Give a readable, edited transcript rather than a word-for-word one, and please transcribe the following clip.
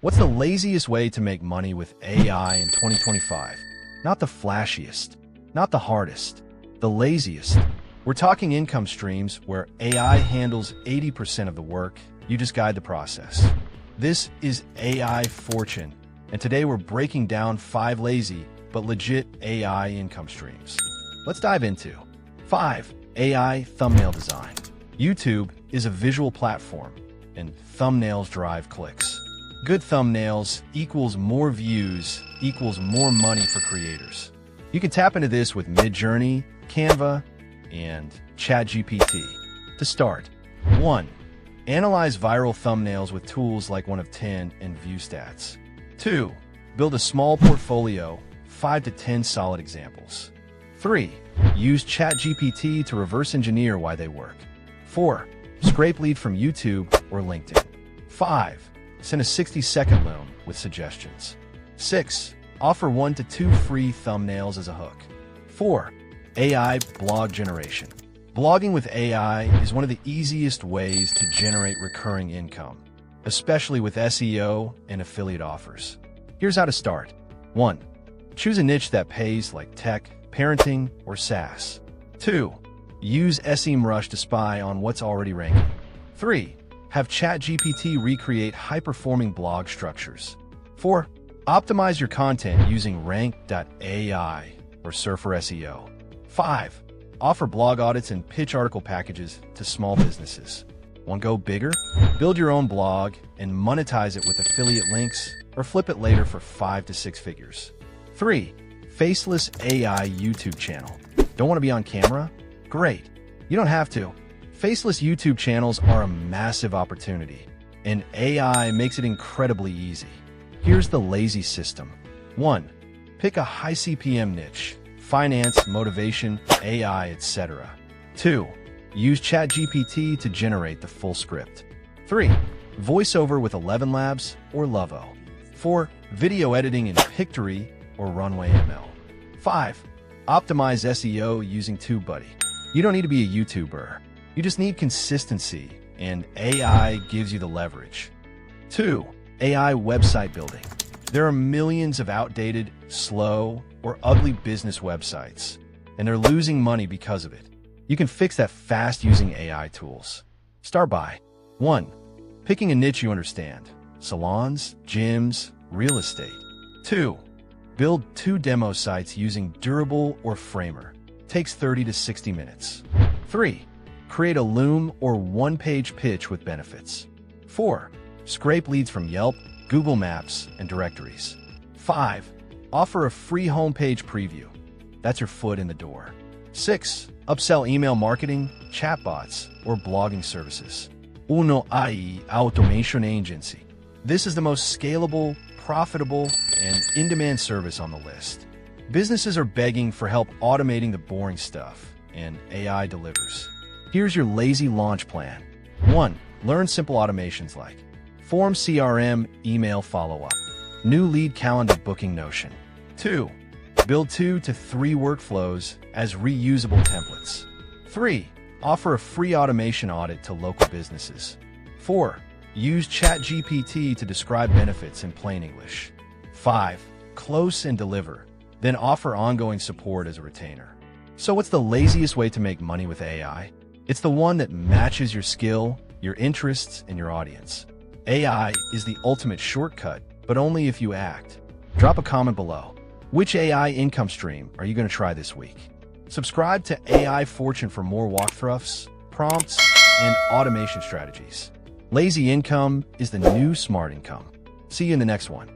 What's the laziest way to make money with AI in 2025? Not the flashiest, not the hardest, the laziest. We're talking income streams where AI handles 80% of the work, you just guide the process. This is AI Fortune, and today we're breaking down 5 lazy but legit AI income streams. Let's dive into 5. AI thumbnail design. YouTube is a visual platform, and thumbnails drive clicks. Good thumbnails equals more views equals more money for creators. You can tap into this with Midjourney, Canva, and ChatGPT. To start, 1. Analyze viral thumbnails with tools like 1 of 10 and ViewStats. 2. Build a small portfolio, 5 to 10 solid examples. 3. Use ChatGPT to reverse engineer why they work. 4. Scrape lead from YouTube or LinkedIn. 5. Send a 60-second loan with suggestions. 6. Offer 1 to 2 free thumbnails as a hook. 4. AI blog generation. Blogging with AI is one of the easiest ways to generate recurring income, especially with SEO and affiliate offers. Here's how to start. 1. Choose a niche that pays like tech, parenting, or SaaS. 2. Use SEMrush to spy on what's already ranking. 3. Have ChatGPT recreate high-performing blog structures. 4. Optimize your content using Rank.ai or Surfer SEO. 5. Offer blog audits and pitch article packages to small businesses. Want to go bigger? Build your own blog and monetize it with affiliate links or flip it later for 5 to 6 figures. 3. Faceless AI YouTube channel. Don't want to be on camera? Great. You don't have to. Faceless YouTube channels are a massive opportunity, and AI makes it incredibly easy. Here's the lazy system. 1. Pick a high CPM niche, finance, motivation, AI, etc. 2. Use ChatGPT to generate the full script. 3. Voiceover with 11 Labs or Lovo. 4. Video editing in Pictory or Runway ML. 5. Optimize SEO using TubeBuddy. You don't need to be a YouTuber. You just need consistency, and AI gives you the leverage. 2. AI website building. There are millions of outdated, slow, or ugly business websites, and they're losing money because of it. You can fix that fast using AI tools. Start by 1. Picking a niche you understand. Salons, gyms, real estate. 2. Build 2 demo sites using Durable or Framer. Takes 30 to 60 minutes. 3. Create a Loom or one-page pitch with benefits. 4. Scrape leads from Yelp, Google Maps, and directories. 5. Offer a free homepage preview. That's your foot in the door. 6. Upsell email marketing, chatbots, or blogging services. 1. AI Automation Agency. This is the most scalable, profitable, and in-demand service on the list. Businesses are begging for help automating the boring stuff, and AI delivers. Here's your lazy launch plan. 1. Learn simple automations like Form CRM, email follow-up, new lead calendar booking Notion. 2. Build 2 to 3 workflows as reusable templates. 3. Offer a free automation audit to local businesses. 4. Use ChatGPT to describe benefits in plain English. 5. Close and deliver, then offer ongoing support as a retainer. So what's the laziest way to make money with AI? It's the one that matches your skill, your interests, and your audience. AI is the ultimate shortcut, but only if you act. Drop a comment below. Which AI income stream are you going to try this week? Subscribe to AI Fortune for more walkthroughs, prompts, and automation strategies. Lazy income is the new smart income. See you in the next one.